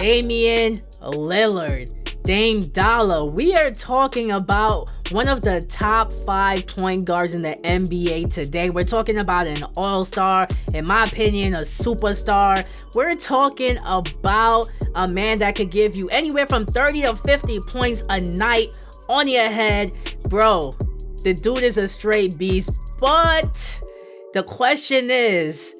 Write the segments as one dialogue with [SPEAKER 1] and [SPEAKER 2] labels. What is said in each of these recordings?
[SPEAKER 1] Damian Lillard, Dame Dollar. We are talking about one of the top 5 point guards in the NBA today. We're talking about an all-star, in my opinion, a superstar. We're talking about a man that could give you anywhere from 30 to 50 points a night on your head. Bro, the dude is a straight beast, but the question is,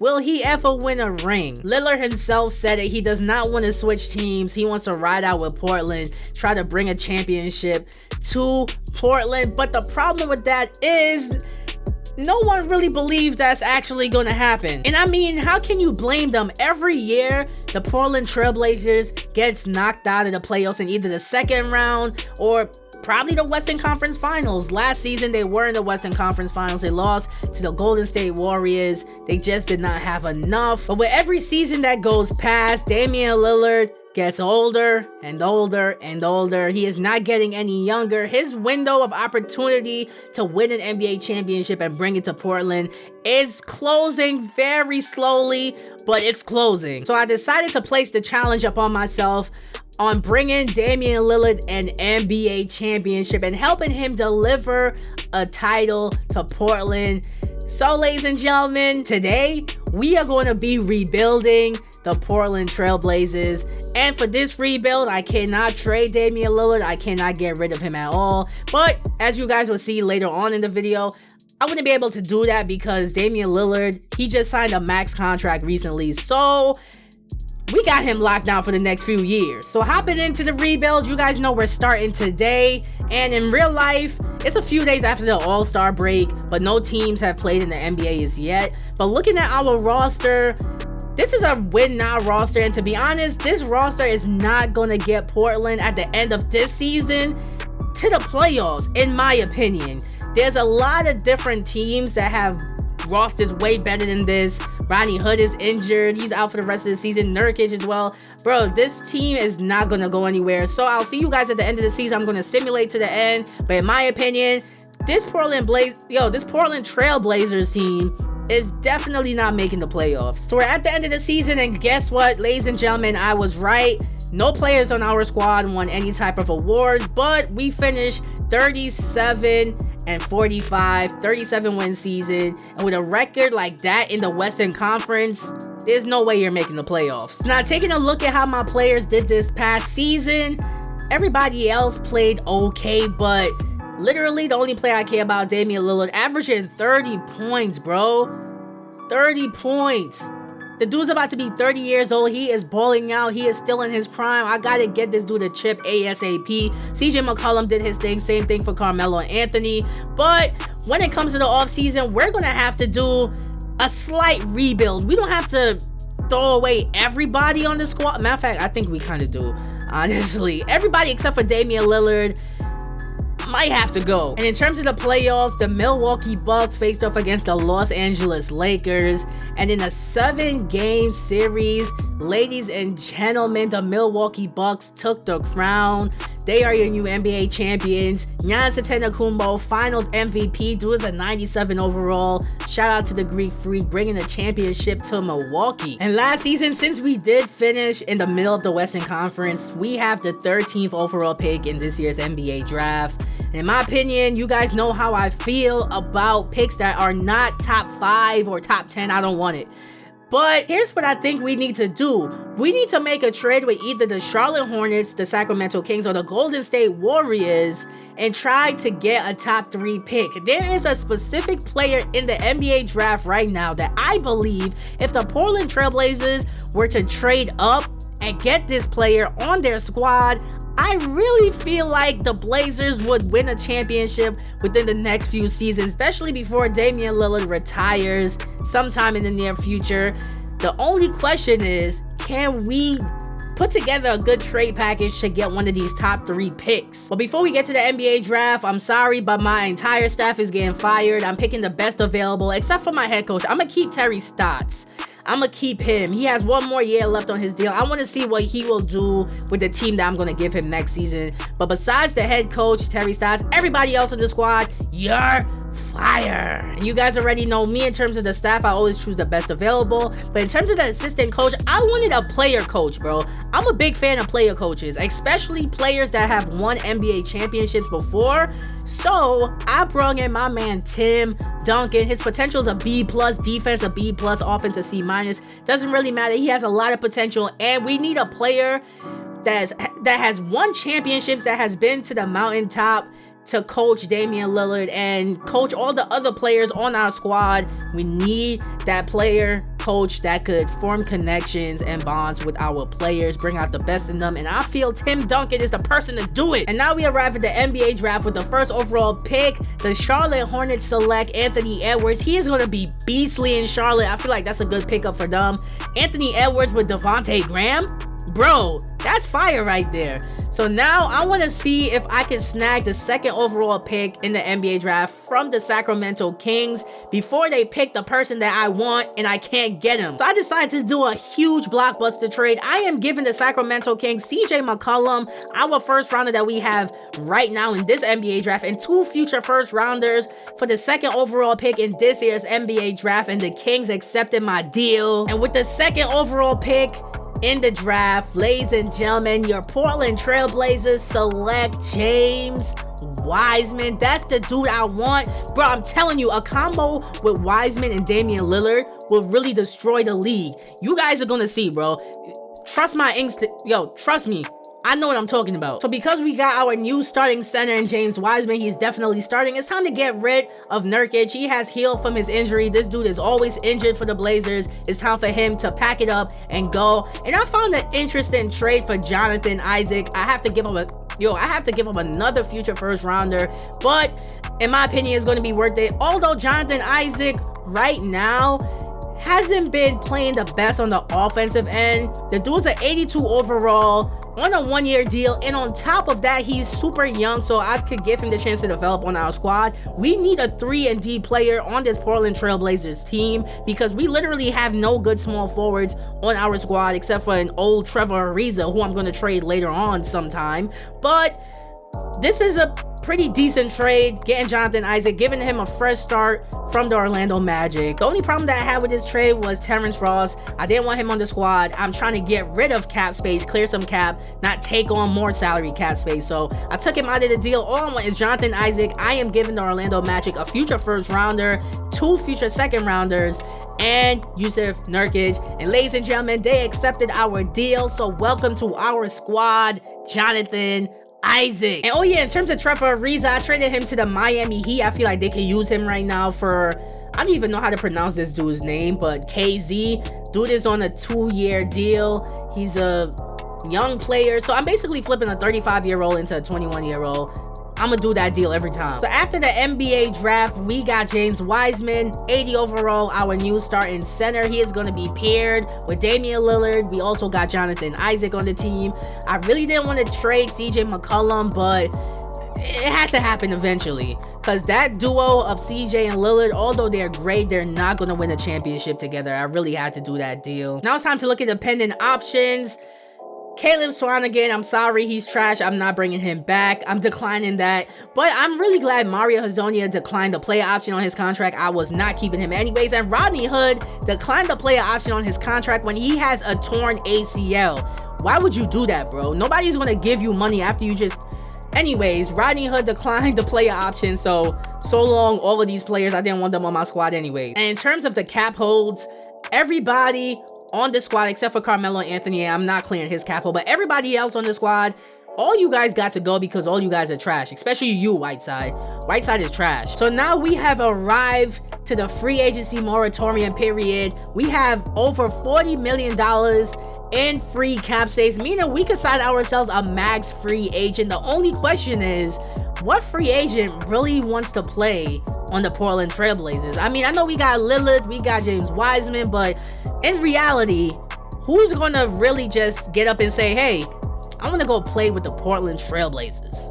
[SPEAKER 1] will he ever win a ring? Lillard himself said it. He does not want to switch teams. He wants to ride out with Portland, try to bring a championship to Portland. But the problem with that is no one really believes that's actually going to happen. And I mean, how can you blame them? Every year, the Portland Trailblazers gets knocked out of the playoffs in either the second round or probably the Western Conference Finals. Last season, they were in the Western Conference Finals. They lost to the Golden State Warriors. They just did not have enough. But with every season that goes past, Damian Lillard gets older and older and older. He is not getting any younger. His window of opportunity to win an NBA championship and bring it to Portland is closing very slowly, but it's closing. So I decided to place the challenge upon myself on bringing Damian Lillard an NBA championship and helping him deliver a title to Portland. So, ladies and gentlemen, today we are going to be rebuilding the Portland Trailblazers. And for this rebuild, I cannot trade Damian Lillard. I cannot get rid of him at all. But as you guys will see later on in the video, I wouldn't be able to do that because Damian Lillard, he just signed a max contract recently. So we got him locked down for the next few years. So hopping into the rebuild, you guys know we're starting today. And in real life, it's a few days after the All-Star break, but no teams have played in the NBA as yet. But looking at our roster, this is a win-now roster. And to be honest, this roster is not going to get Portland at the end of this season to the playoffs, in my opinion. There's a lot of different teams that have rosters way better than this. Rodney Hood is injured. He's out for the rest of the season. Nurkic as well. Bro, this team is not going to go anywhere. So I'll see you guys at the end of the season. I'm going to simulate to the end. But in my opinion, this Portland Trailblazers team is definitely not making the playoffs. So we're at the end of the season, and guess what, ladies and gentlemen, I was right. No players on our squad won any type of awards, but we finished 37-45, 37-win season. And with a record like that in the Western Conference, there's no way you're making the playoffs. Now, taking a look at how my players did this past season, everybody else played okay, but literally the only player I care about, Damian Lillard, averaging 30 points, bro. 30 points. The dude's about to be 30 years old. He is balling out. He is still in his prime. I gotta get this dude a chip ASAP. CJ McCollum did his thing. Same thing for Carmelo Anthony. But when it comes to the offseason, we're gonna have to do a slight rebuild. We don't have to throw away everybody on the squad. Matter of fact, I think we kind of do, honestly. Everybody except for Damian Lillard might have to go. And in terms of the playoffs, the Milwaukee Bucks faced off against the Los Angeles Lakers. And in a 7-game series, ladies and gentlemen, the Milwaukee Bucks took the crown. They are your new NBA champions. Giannis Antetokounmpo, Finals MVP. Dude is a 97 overall. Shout out to the Greek Freak, bringing the championship to Milwaukee. And last season, since we did finish in the middle of the Western Conference, we have the 13th overall pick in this year's NBA draft. And in my opinion, you guys know how I feel about picks that are not top 5 or top 10. I don't want it. But here's what I think we need to do. We need to make a trade with either the Charlotte Hornets, the Sacramento Kings, or the Golden State Warriors and try to get a top 3 pick. There is a specific player in the NBA draft right now that I believe if the Portland Trailblazers were to trade up and get this player on their squad, I really feel like the Blazers would win a championship within the next few seasons, especially before Damian Lillard retires sometime in the near future. The only question is, can we put together a good trade package to get one of these top 3 picks? But before we get to the NBA draft, I'm sorry, but my entire staff is getting fired. I'm picking the best available, except for my head coach. I'm going to keep Terry Stotts. I'm going to keep him. He has 1 more year left on his deal. I want to see what he will do with the team that I'm going to give him next season. But besides the head coach, Terry Stotts, everybody else in the squad, you're fire. And you guys already know me in terms of the staff. I always choose the best available. But in terms of the assistant coach, I wanted a player coach, bro. I'm a big fan of player coaches, especially players that have won NBA championships before. So I brought in my man Tim Duncan. His potential is a B+, defense a B+, offense a C-. Doesn't really matter. He has a lot of potential, and we need a player that has won championships, that has been to the mountaintop, to coach Damian Lillard and coach all the other players on our squad. We need that player coach that could form connections and bonds with our players, bring out the best in them, and I feel Tim Duncan is the person to do it. And now we arrive at the NBA draft with the first overall pick. The Charlotte Hornets select Anthony Edwards. He is going to be beastly in Charlotte. I feel like that's a good pickup for them. Anthony Edwards with Devontae Graham, bro, that's fire right there. So now I want to see if I can snag the second overall pick in the NBA draft from the Sacramento Kings before they pick the person that I want and I can't get him. So I decided to do a huge blockbuster trade. I am giving the Sacramento Kings CJ McCollum, our first rounder that we have right now in this NBA draft, and 2 future first rounders for the second overall pick in this year's NBA draft, and the Kings accepted my deal. And with the second overall pick in the draft, ladies and gentlemen, your Portland Trailblazers select James Wiseman. That's the dude I want. Bro, I'm telling you, a combo with Wiseman and Damian Lillard will really destroy the league. You guys are gonna see, bro. Trust my instinct. Yo, trust me. I know what I'm talking about. So because we got our new starting center in James Wiseman, he's definitely starting. It's time to get rid of Nurkic. He has healed from his injury. This dude is always injured for the Blazers. It's time for him to pack it up and go. And I found an interesting trade for Jonathan Isaac. I have to give him another future first rounder, but in my opinion, it's going to be worth it. Although Jonathan Isaac right now hasn't been playing the best on the offensive end. The dude's an 82 overall on a 1-year deal, and on top of that, he's super young, so I could give him the chance to develop on our squad. We need a 3-and-D player on this Portland Trailblazers team because we literally have no good small forwards on our squad except for an old Trevor Ariza, who I'm going to trade later on sometime. But this is a pretty decent trade, getting Jonathan Isaac, giving him a fresh start from the Orlando Magic. The only problem that I had with this trade was Terrence Ross. I didn't want him on the squad. I'm trying to get rid of cap space, clear some cap, not take on more salary cap space. So I took him out of the deal. All I want is Jonathan Isaac. I am giving the Orlando Magic a future first rounder, 2 future second rounders, and Yusuf Nurkic. And ladies and gentlemen, they accepted our deal. So welcome to our squad, Jonathan Isaac. And oh yeah, in terms of Trevor Ariza, I traded him to the Miami Heat. I feel like they can use him right now for, I don't even know how to pronounce this dude's name, but KZ. Dude is on a 2-year deal. He's a young player. So I'm basically flipping a 35-year-old into a 21-year-old. I'm gonna do that deal every time. So after the NBA draft, we got James Wiseman, 80 overall, our new starting center. He is gonna be paired with Damian Lillard. We also got Jonathan Isaac on the team. I really didn't want to trade CJ McCollum, but it had to happen eventually, because that duo of CJ and Lillard, although they're great, they're not gonna win a championship together. I really had to do that deal. Now it's time to look at the pending options. Caleb Swanigan, I'm sorry, he's trash. I'm not bringing him back. I'm declining that. But I'm really glad Mario Hezonja declined the player option on his contract. I was not keeping him anyways. And Rodney Hood declined the player option on his contract when he has a torn ACL. Why would you do that, bro? Nobody's going to give you money after you just... Anyways, Rodney Hood declined the player option. So long, all of these players. I didn't want them on my squad anyway. And in terms of the cap holds, everybody on the squad except for Carmelo Anthony, I'm not clearing his cap hold, but everybody else on the squad, all you guys got to go because all you guys are trash, especially you, Whiteside. Whiteside is trash. So now we have arrived to the free agency moratorium period. We have over $40 million in free cap space, meaning we could sign ourselves a max free agent. The only question is, what free agent really wants to play on the Portland Trailblazers? I mean, I know we got Lillard, we got James Wiseman, but in reality, who's gonna really just get up and say, hey, I want to go play with the Portland Trailblazers?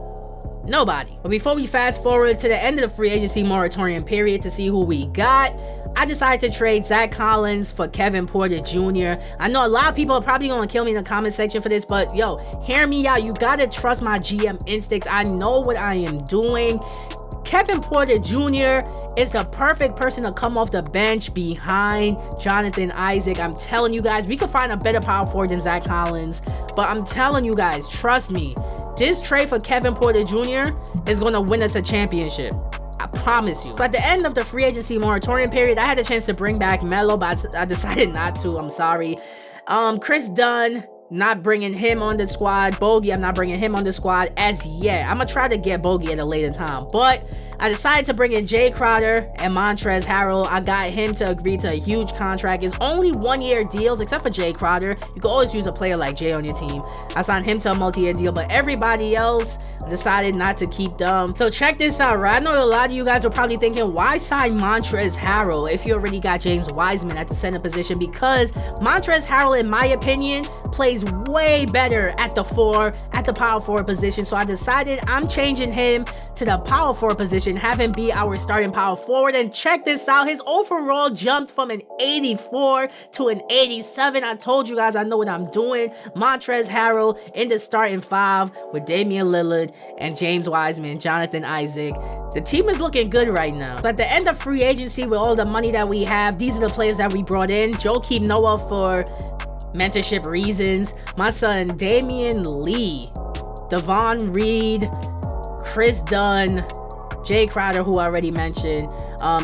[SPEAKER 1] Nobody. But before we fast forward to the end of the free agency moratorium period to see who we got, I decided to trade Zach Collins for Kevin Porter Jr. I know a lot of people are probably going to kill me in the comment section for this, but yo, hear me out. You got to trust my GM instincts. I know what I am doing. Kevin Porter Jr. is the perfect person to come off the bench behind Jonathan Isaac. I'm telling you guys, we could find a better power forward than Zach Collins. But I'm telling you guys, trust me, this trade for Kevin Porter Jr. is going to win us a championship. I promise you. So at the end of the free agency moratorium period, I had a chance to bring back Melo, but I decided not to. I'm sorry. Chris Dunn, not bringing him on the squad. Bogie, I'm not bringing him on the squad as yet. I'm going to try to get Bogie at a later time. But I decided to bring in Jay Crowder and Montrezl Harrell. I got him to agree to a huge contract. It's only 1-year deals, except for Jay Crowder. You can always use a player like Jay on your team. I signed him to a multi-year deal, but everybody else decided not to keep them. So check this out, right? I know a lot of you guys are probably thinking, why sign Montrezl Harrell if you already got James Wiseman at the center position? Because Montrezl Harrell, in my opinion, plays way better at the power forward position. So I decided I'm changing him to the power forward position, have him be our starting power forward. And check this out, his overall jumped from an 84 to an 87. I told you guys I know what I'm doing. Montrezl Harrell in the starting 5 with Damian Lillard and James Wiseman, Jonathan Isaac. The team is looking good right now. But at the end of free agency, with all the money that we have, these are the players that we brought in. Joakim Noah for mentorship reasons. My son Damian Lee, Devon Reed, Chris Dunn, Jay Crowder, who I already mentioned,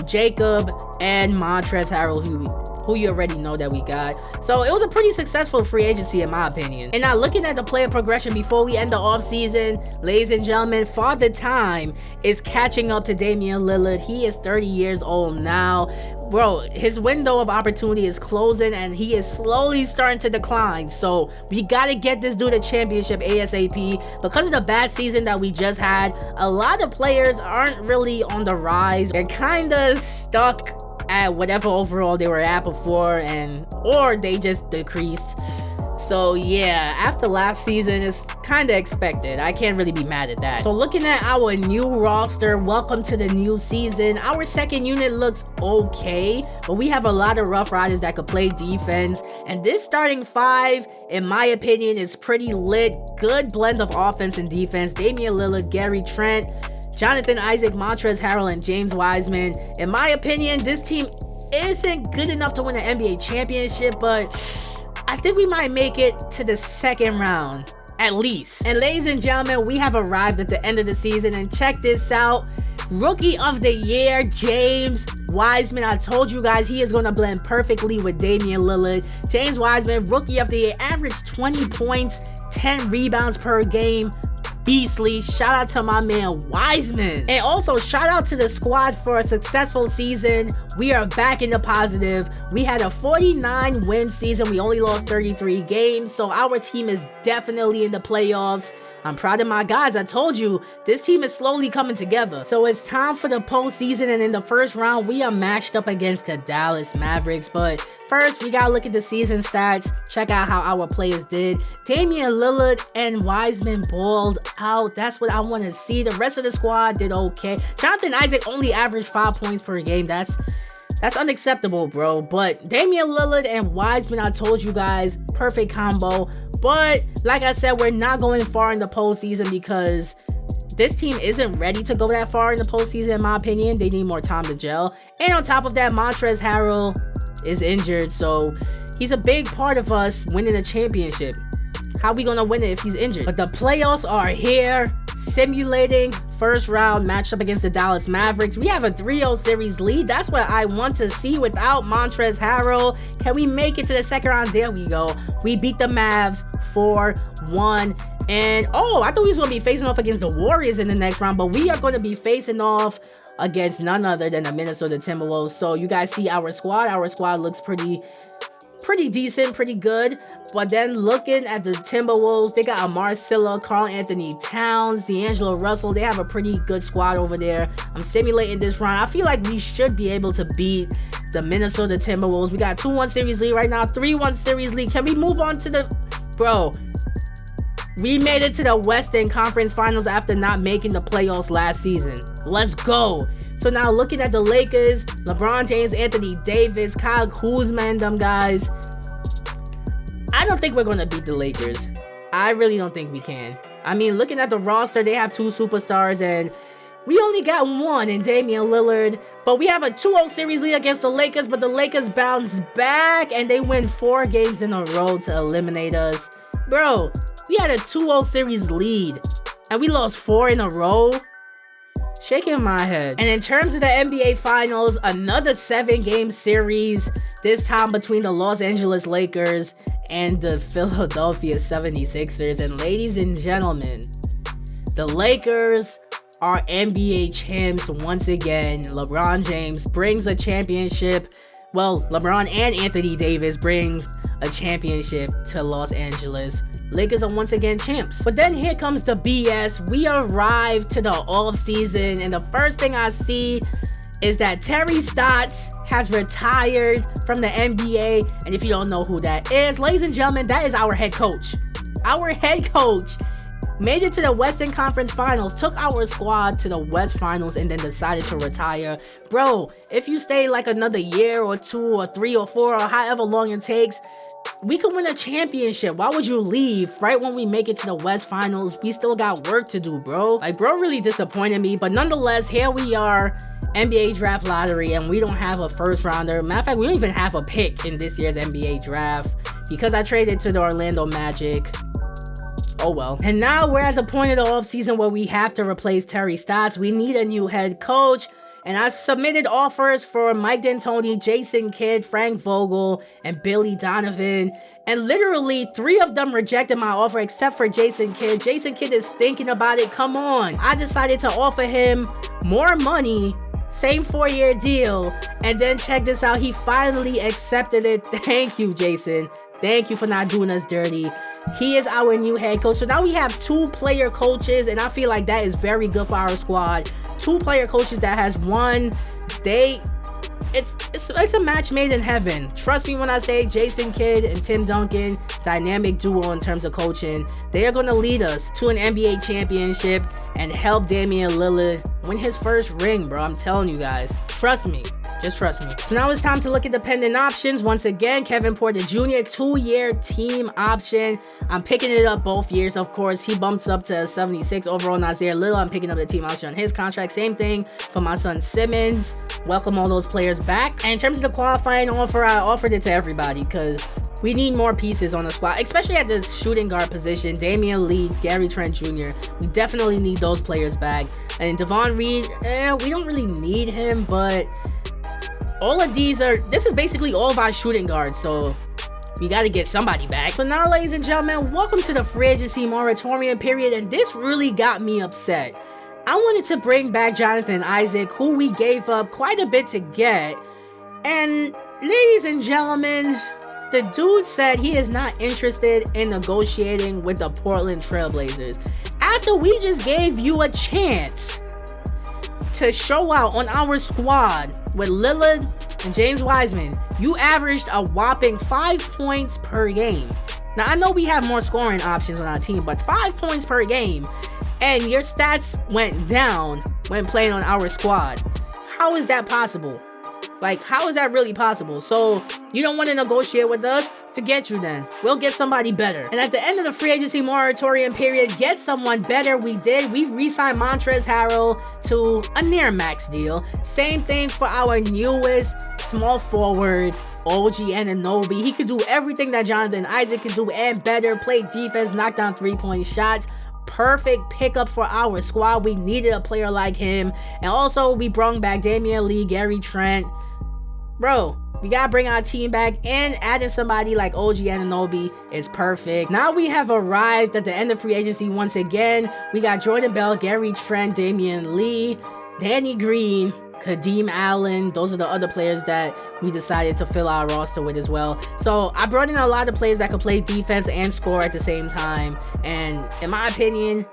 [SPEAKER 1] Jacob, and Montrezl Harrell, who you already know that we got. So it was a pretty successful free agency in my opinion. And now looking at the player progression before we end the offseason, ladies and gentlemen, Father Time is catching up to Damian Lillard. He is 30 years old now. Bro, his window of opportunity is closing and he is slowly starting to decline. So we gotta get this dude a championship ASAP. Because of the bad season that we just had, a lot of players aren't really on the rise. They're kinda stuck at whatever overall they were at before, or they just decreased. So yeah, after last season, it's kind of expected. I can't really be mad at that. So looking at our new roster, welcome to the new season. Our second unit looks okay, but we have a lot of rough riders that could play defense. And this starting 5, in my opinion, is pretty lit. Good blend of offense and defense. Damian Lillard, Gary Trent, Jonathan Isaac, Montrezl Harrell, and James Wiseman. In my opinion, this team isn't good enough to win an NBA championship, but I think we might make it to the second round, at least. And ladies and gentlemen, we have arrived at the end of the season, and check this out. Rookie of the Year, James Wiseman. I told you guys he is going to blend perfectly with Damian Lillard. James Wiseman, Rookie of the Year, averaged 20 points, 10 rebounds per game. Beastly. Shout out to my man Wiseman. And also shout out to the squad for a successful season. We are back in the positive. We had a 49 win season. We only lost 33 games. So our team is definitely in the playoffs. I'm proud of my guys. I told you, this team is slowly coming together. So it's time for the postseason, and in the first round, we are matched up against the Dallas Mavericks. But first, we gotta look at the season stats, check out how our players did. Damian Lillard and Wiseman balled out. That's what I want to see. The rest of the squad did okay. Jonathan Isaac only averaged 5 points per game. That's unacceptable, bro. But Damian Lillard and Wiseman, I told you guys, perfect combo. But like I said, we're not going far in the postseason because this team isn't ready to go that far in the postseason, in my opinion. They need more time to gel. And on top of that, Montrezl Harrell is injured, so he's a big part of us winning a championship. How are we gonna win it if he's injured? But the playoffs are here. Simulating first round matchup against the Dallas Mavericks. We have a 3-0 series lead. That's what I want to see without Montrezl Harrell. Can we make it to the second round? There we go. We beat the Mavs 4-1. And oh, I thought we was going to be facing off against the Warriors in the next round, but we are going to be facing off against none other than the Minnesota Timberwolves. So you guys see our squad. Our squad looks pretty decent, pretty good. But then looking at the Timberwolves, they got Amar Silla, Karl Anthony Towns, D'Angelo Russell. They have a pretty good squad over there. I'm simulating this round. I feel like we should be able to beat the Minnesota Timberwolves. We got 2-1 series lead right now, 3-1 series lead. Can we move on to the... Bro, we made it to the Western Conference Finals after not making the playoffs last season. Let's go. So now looking at the Lakers, LeBron James, Anthony Davis, Kyle Kuzma, and them guys. I don't think we're going to beat the Lakers. I really don't think we can. I mean, looking at the roster, they have 2 superstars, and We only got one in Damian Lillard, but we have a 2-0 series lead against the Lakers, but the Lakers bounce back and they win 4 games in a row to eliminate us. Bro, we had a 2-0 series lead and we lost 4 in a row. Shaking my head. And in terms of the NBA Finals, another 7-game series, this time between the Los Angeles Lakers and the Philadelphia 76ers. And ladies and gentlemen, the Lakers are NBA champs once again. LeBron James brings a championship. Well, LeBron and Anthony Davis bring a championship to Los Angeles. Lakers are once again champs. But then here comes the BS. We arrive to the off season and the first thing I see is that Terry Stotts has retired from the NBA. And if you don't know who that is, ladies and gentlemen, that is our head coach. Our head coach made it to the Western Conference Finals, took our squad to the West Finals, and then decided to retire. Bro, if you stay like another year or 2 or 3 or 4 or however long it takes, we could win a championship. Why would you leave right when we make it to the West Finals? We still got work to do, bro. Like, bro really disappointed me. But nonetheless, here we are, NBA draft lottery, and we don't have a first rounder. Matter of fact, we don't even have a pick in this year's NBA draft because I traded to the Orlando Magic. Oh well. And now we're at the point of the offseason where we have to replace Terry Stotts. We need a new head coach. And I submitted offers for Mike D'Antoni, Jason Kidd, Frank Vogel, and Billy Donovan. And literally 3 of them rejected my offer except for Jason Kidd. Jason Kidd is thinking about it. Come on. I decided to offer him more money, same 4-year deal. And then check this out. He finally accepted it. Thank you, Jason. Thank you for not doing us dirty. He is our new head coach. So now we have 2 player coaches, and I feel like that is very good for our squad. 2 player coaches that has won. It's a match made in heaven. Trust me when I say Jason Kidd and Tim Duncan, dynamic duo in terms of coaching. They are going to lead us to an NBA championship and help Damian Lillard win his first ring, bro. I'm telling you guys. Trust me. Just trust me. So now it's time to look at the pending options. Once again, Kevin Porter Jr., 2-year team option. I'm picking it up both years, of course. He bumps up to 76 overall. Nasir Little, I'm picking up the team option on his contract. Same thing for my son Simmons. Welcome all those players back. And in terms of the qualifying offer, I offered it to everybody because we need more pieces on the squad, especially at the shooting guard position. Damian Lee, Gary Trent Jr. We definitely need those players back. And Devon Reed, we don't really need him, but all of these this is basically all of our shooting guards, so we got to get somebody back. So now, ladies and gentlemen, welcome to the free agency moratorium period, and this really got me upset. I wanted to bring back Jonathan Isaac, who we gave up quite a bit to get, and ladies and gentlemen, the dude said he is not interested in negotiating with the Portland Trailblazers. After we just gave you a chance to show out on our squad with Lillard and James Wiseman, you averaged a whopping 5 points per game. Now, I know we have more scoring options on our team, but 5 points per game, and your stats went down when playing on our squad. How is that possible? Like, how is that really possible? So, you don't want to negotiate with us? Forget you then. We'll get somebody better. And at the end of the free agency moratorium period, get someone better. We did. We re-signed Montrezl Harrell to a near max deal. Same thing for our newest small forward, OG Anunoby. He could do everything that Jonathan Isaac could do and better. Play defense, knock down 3-point shots. Perfect pickup for our squad. We needed a player like him. And also, we brought back Damian Lee, Gary Trent. Bro, we gotta bring our team back, and adding somebody like OG Anunoby is perfect. Now we have arrived at the end of free agency once again. We got Jordan Bell, Gary Trent, Damian Lee, Danny Green, Kadeem Allen. Those are the other players that we decided to fill our roster with as well. So I brought in a lot of players that could play defense and score at the same time. And in my opinion,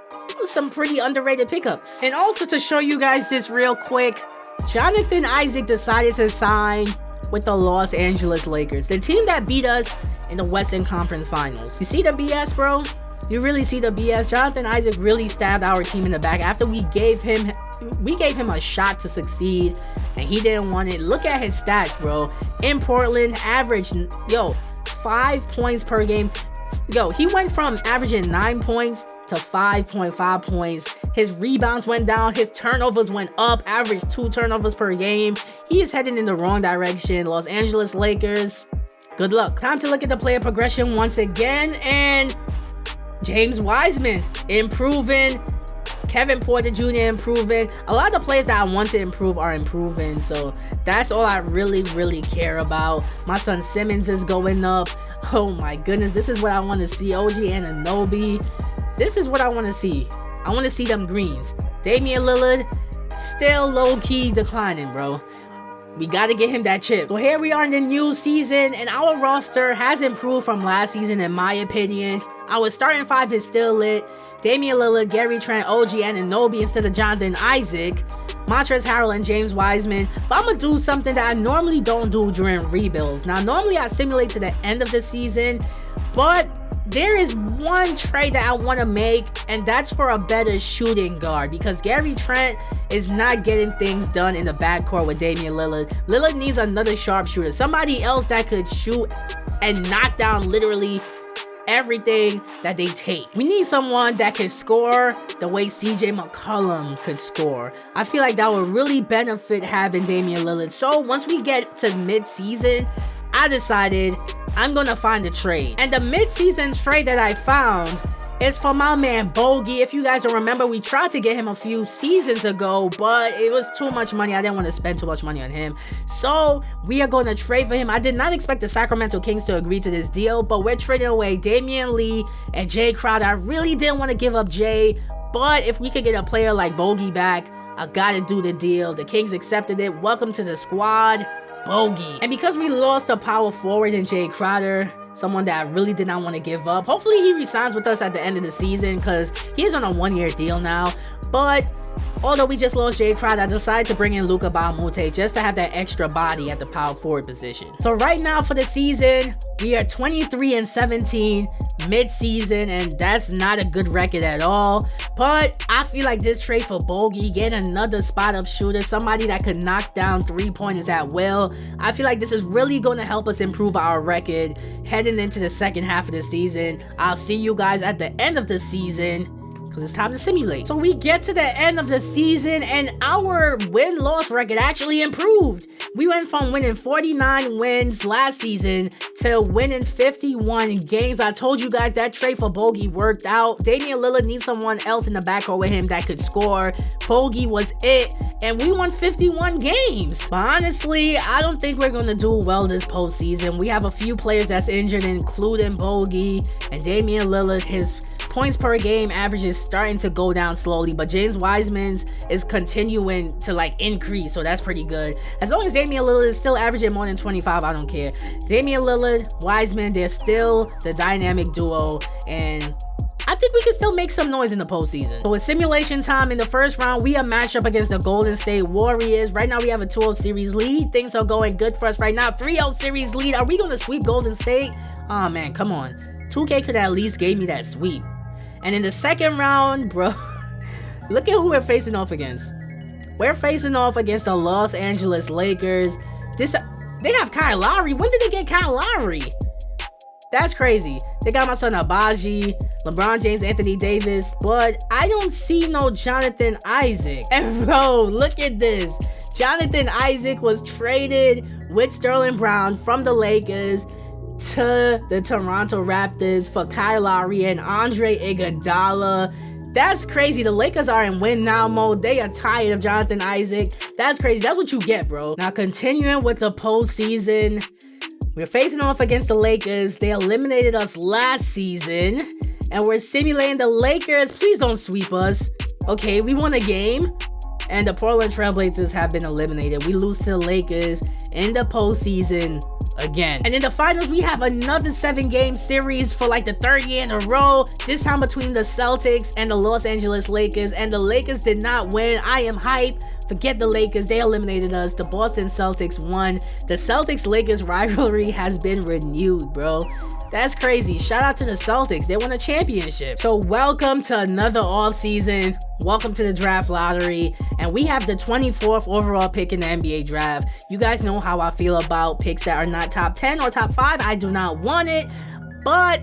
[SPEAKER 1] some pretty underrated pickups. And also to show you guys this real quick, Jonathan Isaac decided to sign with the Los Angeles Lakers, the team that beat us in the Western Conference Finals. You see the BS, bro? You really see the BS? Jonathan Isaac really stabbed our team in the back after we gave him a shot to succeed, and he didn't want it. Look at his stats, bro. In Portland, average 5 points per game. He went from averaging 9 points to 5.5 points. His rebounds went down. His turnovers went up. Average 2 turnovers per game. He is heading in the wrong direction. Los Angeles Lakers, good luck. Time to look at the player progression once again. And James Wiseman improving. Kevin Porter Jr. improving. A lot of the players that I want to improve are improving. So that's all I really care about. My son Simmons is going up. Oh my goodness. This is what I want to see. OG Anunoby. This is what I want to see. I want to see them greens. Damian Lillard still low-key declining, bro. We got to get him that chip. So here we are in the new season, and our roster has improved from last season, in my opinion. Our starting 5 is still lit. Damian Lillard, Gary Trent, OG Anunoby instead of Jonathan Isaac, Montrezl Harrell, and James Wiseman. But I'm going to do something that I normally don't do during rebuilds. Now, normally I simulate to the end of the season, but there is one trade that I want to make, and that's for a better shooting guard, because Gary Trent is not getting things done in the backcourt with Damian Lillard. Lillard needs another sharpshooter, somebody else that could shoot and knock down literally everything that they take. We need someone that can score the way CJ McCollum could score. I feel like that would really benefit having Damian Lillard. So once we get to mid-season, I decided I'm gonna find a trade. And the mid-season trade that I found is for my man Bogie. If you guys don't remember, we tried to get him a few seasons ago, but it was too much money. I didn't want to spend too much money on him. So we are going to trade for him. I did not expect the Sacramento Kings to agree to this deal, but we're trading away Damian Lee and Jay Crowder. I really didn't want to give up Jay, but if we could get a player like Bogie back, I gotta do the deal. The Kings accepted it. Welcome to the squad, Bogie. And because we lost a power forward in Jay Crowder, someone that I really did not want to give up, hopefully he resigns with us at the end of the season, because he is on a 1-year deal now. But although we just lost Jay Crowder, I decided to bring in Luka Baumute just to have that extra body at the power forward position. So right now for the season, we are 23-17 mid-season, and that's not a good record at all. But I feel like this trade for Bogie, get another spot-up shooter, somebody that could knock down 3-pointers at will, I feel like this is really going to help us improve our record heading into the second half of the season. I'll see you guys at the end of the season, because it's time to simulate. So we get to the end of the season, and our win-loss record actually improved. We went from winning 49 wins last season to winning 51 games. I told you guys that trade for Bogie worked out. Damian Lillard needs someone else in the backcourt with him that could score. Bogie was it, and we won 51 games. But honestly, I don't think we're going to do well this postseason. We have a few players that's injured, including Bogie and Damian Lillard. His points per game average is starting to go down slowly, but James Wiseman's is continuing to like increase, so that's pretty good. As long as Damian Lillard is still averaging more than 25, I don't care. Damian Lillard, Wiseman, they're still the dynamic duo, and I think we can still make some noise in the postseason. So it's simulation time. In the first round, we are matched up against the Golden State Warriors. Right now, we have a 2-0 series lead. Things are going good for us right now. 3-0 series lead. Are we going to sweep Golden State? Oh, man, come on. 2K could at least give me that sweep. And in the second round, bro, look at who we're facing off against. We're facing off against the Los Angeles Lakers. They have Kyle Lowry. When did they get Kyle Lowry? That's crazy. They got my son Bogie, LeBron James, Anthony Davis, but I don't see no Jonathan Isaac. And bro, look at this. Jonathan Isaac was traded with Sterling Brown from the Lakers to the Toronto Raptors for Kyle Lowry and Andre Iguodala. That's crazy. The Lakers are in win now mode. They are tired of Jonathan Isaac. That's crazy. That's what you get, bro. Now continuing with the postseason, we're facing off against the Lakers. They eliminated us last season, and we're simulating the Lakers. Please don't sweep us. Okay, we won a game, and the Portland Trailblazers have been eliminated. We lose to the Lakers in the postseason again. And in the finals, we have another 7-game series for like the 3rd year in a row, this time between the Celtics and the Los Angeles Lakers, and the Lakers did not win. I am hyped. Forget the Lakers, they eliminated us. The Boston Celtics won. The Celtics-Lakers rivalry has been renewed, bro. That's crazy. Shout out to the Celtics. They won a championship. So welcome to another offseason. Welcome to the draft lottery. And we have the 24th overall pick in the NBA draft. You guys know how I feel about picks that are not top 10 or top 5. I do not want it. But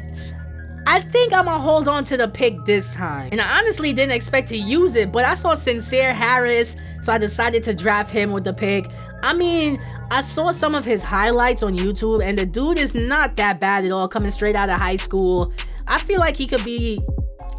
[SPEAKER 1] I think I'm gonna hold on to the pick this time. And I honestly didn't expect to use it, but I saw Sincere Harris, so I decided to draft him with the pick. I mean, I saw some of his highlights on YouTube, and the dude is not that bad at all, coming straight out of high school. I feel like he could be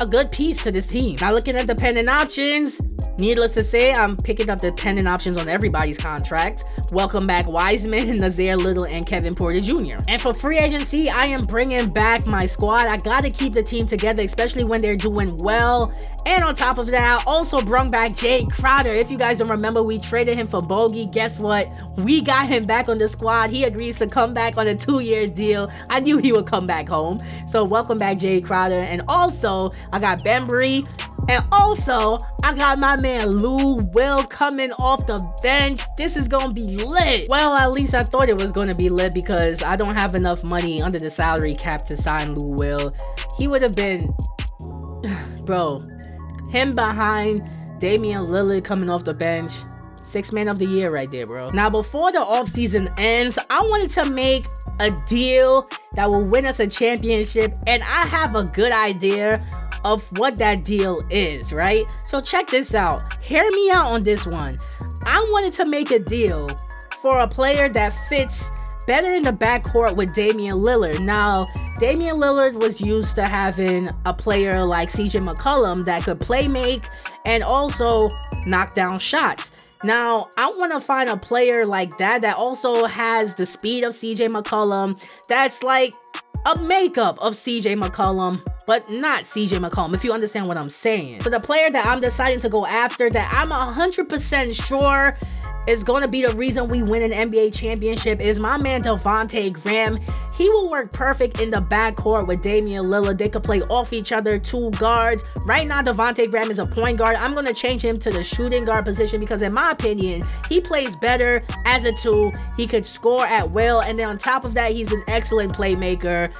[SPEAKER 1] a good piece to this team. Now looking at the pending options, needless to say, I'm picking up the pending options on everybody's contract. Welcome back Wiseman, Nazir Little, and Kevin Porter Jr. And for free agency, I am bringing back my squad. I gotta keep the team together, especially when they're doing well. And on top of that, I also brought back Jay Crowder. If you guys don't remember, we traded him for Bogie. Guess what? We got him back on the squad. He agrees to come back on a 2-year deal. I knew he would come back home. So welcome back Jay Crowder. And also, I got Bembry. And also, I got my man Lou Will coming off the bench. This is gonna be lit. Well, at least I thought it was gonna be lit because I don't have enough money under the salary cap to sign Lou Will. He would have been... Bro, him behind Damian Lillard coming off the bench. 6th man of the year right there, bro. Now, before the offseason ends, I wanted to make a deal that will win us a championship. And I have a good idea of what that deal is, right? So check this out. Hear me out on this one. I wanted to make a deal for a player that fits better in the backcourt with Damian Lillard. Now, Damian Lillard was used to having a player like CJ McCollum that could play make and also knock down shots. Now, I want to find a player like that also has the speed of CJ McCollum, that's like a makeup of CJ McCollum, but not CJ McCollum, if you understand what I'm saying. So the player that I'm deciding to go after, that I'm 100% sure is going to be the reason we win an NBA championship, is my man Devontae Graham. He will work perfect in the backcourt with Damian Lillard. They could play off each other, 2 guards. Right now, Devontae Graham is a point guard. I'm going to change him to the shooting guard position because, in my opinion, he plays better as a 2. He could score at will, and then on top of that, he's an excellent playmaker.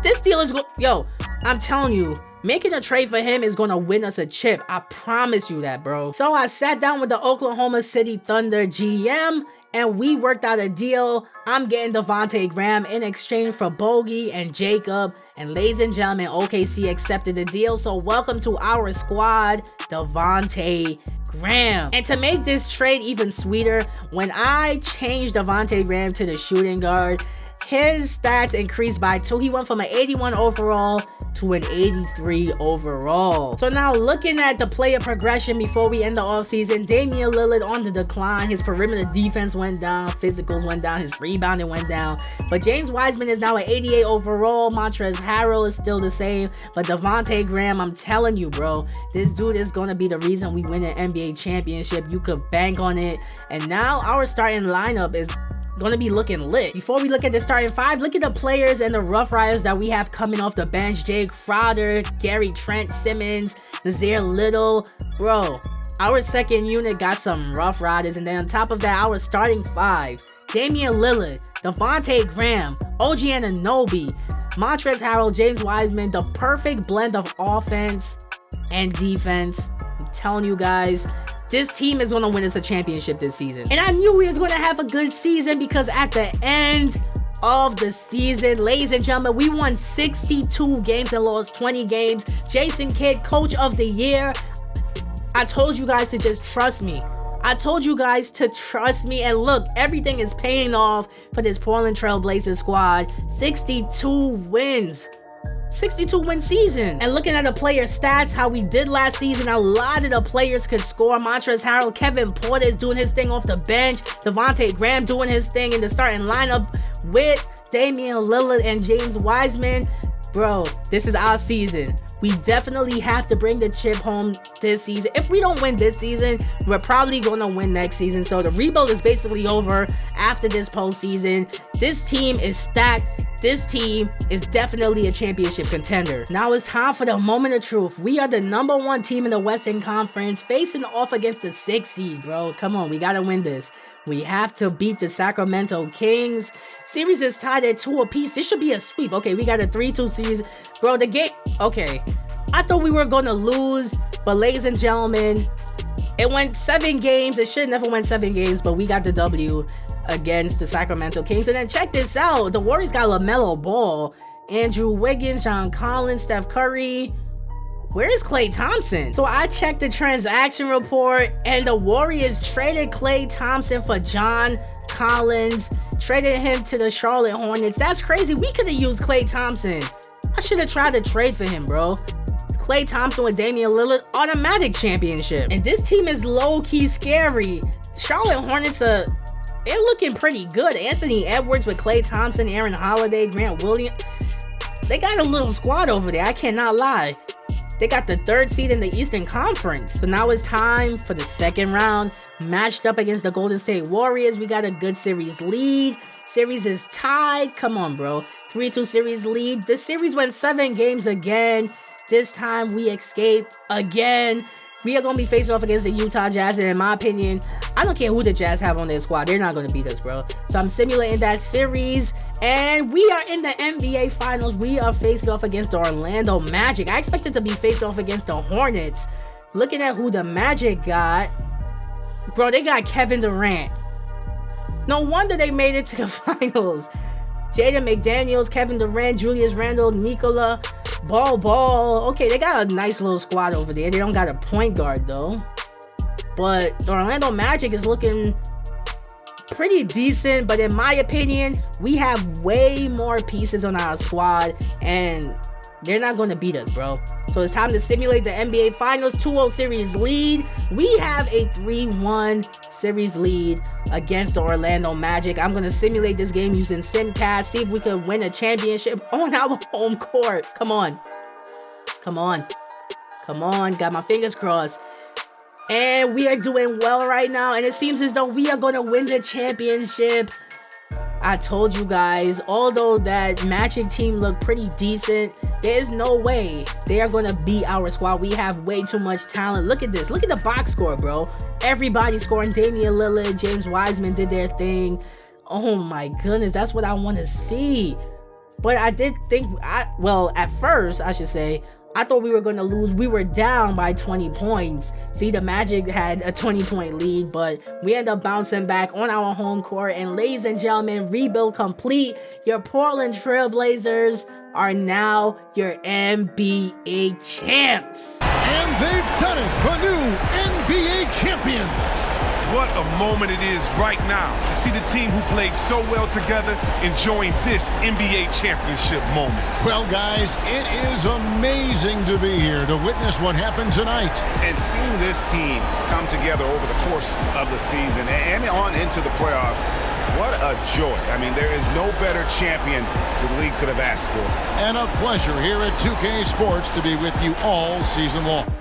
[SPEAKER 1] This deal is yo, I'm telling you, making a trade for him is going to win us a chip. I promise you that, bro. So I sat down with the Oklahoma City Thunder GM and we worked out a deal. I'm getting Devontae Graham in exchange for Bogie and Jacob. And ladies and gentlemen, OKC accepted the deal. So welcome to our squad, Devontae Graham. And to make this trade even sweeter, when I changed Devontae Graham to the shooting guard, his stats increased by 2. He went from an 81 overall to an 83 overall. So now looking at the player progression before we end the offseason, Damian Lillard on the decline. His perimeter defense went down, physicals went down, his rebounding went down. But James Wiseman is now an 88 overall. Montrezl Harrell is still the same. But Devontae Graham, I'm telling you, bro, this dude is going to be the reason we win an NBA championship. You could bank on it. And now our starting lineup is gonna be looking lit. Before we look at the starting 5, look at the players and the Rough Riders that we have coming off the bench. Jay Crowder, Gary Trent Simmons, Nazir Little. Bro, our second unit got some Rough Riders. And then on top of that, our starting 5, Damian Lillard, Devontae Graham, OG Anunoby, Montrezl Harrell, James Wiseman. The perfect blend of offense and defense. I'm telling you guys, this team is going to win us a championship this season. And I knew we was going to have a good season because at the end of the season, ladies and gentlemen, we won 62 games and lost 20 games. Jason Kidd, Coach of the Year. I told you guys to just trust me. I told you guys to trust me. And look, everything is paying off for this Portland Trailblazers squad. 62 wins. 62-win season. And looking at the player stats, how we did last season, a lot of the players could score. Montrezl Harrell, Kevin Porter is doing his thing off the bench. Devontae Graham doing his thing in the starting lineup with Damian Lillard and James Wiseman. Bro, this is our season. We definitely have to bring the chip home this season. If we don't win this season, we're probably going to win next season. So the rebuild is basically over after this postseason. This team is stacked. This team is definitely a championship contender. Now it's time for the moment of truth. We are the #1 team in the Western Conference facing off against the 6th seed, bro. Come on, we gotta win this. We have to beat the Sacramento Kings. Series is tied at 2 apiece. This should be a sweep. Okay, we got a 3-2 series. Bro, the game... Okay, I thought we were gonna lose, but ladies and gentlemen, it went 7 games. It should never went 7 games, but we got the W against the Sacramento Kings. And then check this out. The Warriors got LaMelo Ball. Andrew Wiggins, John Collins, Steph Curry. Where is Klay Thompson? So I checked the transaction report, and the Warriors traded Klay Thompson for John Collins, traded him to the Charlotte Hornets. That's crazy. We could have used Klay Thompson. I should have tried to trade for him, bro. Klay Thompson with Damian Lillard, automatic championship. And this team is low-key scary. Charlotte Hornets, they're looking pretty good. Anthony Edwards with Klay Thompson, Aaron Holiday, Grant Williams. They got a little squad over there, I cannot lie. They got the 3rd seed in the Eastern Conference. So now it's time for the second round. Matched up against the Golden State Warriors. We got a good series lead. Series is tied. Come on, bro. 3-2 series lead. This series went 7 games again. This time we escape again. We are going to be facing off against the Utah Jazz, and in my opinion, I don't care who the Jazz have on their squad. They're not going to beat us, bro. So I'm simulating that series, and we are in the NBA Finals. We are facing off against the Orlando Magic. I expected to be faced off against the Hornets. Looking at who the Magic got, bro, they got Kevin Durant. No wonder they made it to the Finals. Jaden McDaniels, Kevin Durant, Julius Randle, Nikola Ball. Okay, they got a nice little squad over there. They don't got a point guard though. But the Orlando Magic is looking pretty decent. But in my opinion, we have way more pieces on our squad, and they're not going to beat us, bro. So it's time to simulate the NBA Finals. 2-0 series lead. We have a 3-1 series lead against the Orlando Magic. I'm going to simulate this game using SimCast. See if we can win a championship on our home court. Come on. Come on. Come on. Got my fingers crossed. And we are doing well right now. And it seems as though we are going to win the championship. I told you guys, although that Magic team looked pretty decent, there's no way they are going to beat our squad. We have way too much talent. Look at this. Look at the box score, bro. Everybody scoring. Damian Lillard, James Wiseman did their thing. Oh my goodness, that's what I want to see. But I did think, well, at first, I should say, I thought we were going to lose. We were down by 20 points. See, the Magic had a 20-point lead, but we end up bouncing back on our home court. And ladies and gentlemen, rebuild complete. Your Portland Trailblazers are now your NBA champs.
[SPEAKER 2] And they've done it, the new NBA champions.
[SPEAKER 3] What a moment it is right now to see the team who played so well together enjoying this NBA championship moment.
[SPEAKER 2] Well, guys, it is amazing to be here to witness what happened tonight.
[SPEAKER 4] And seeing this team come together over the course of the season and on into the playoffs, what a joy. I mean, there is no better champion the league could have asked for.
[SPEAKER 2] And a pleasure here at 2K Sports to be with you all season long.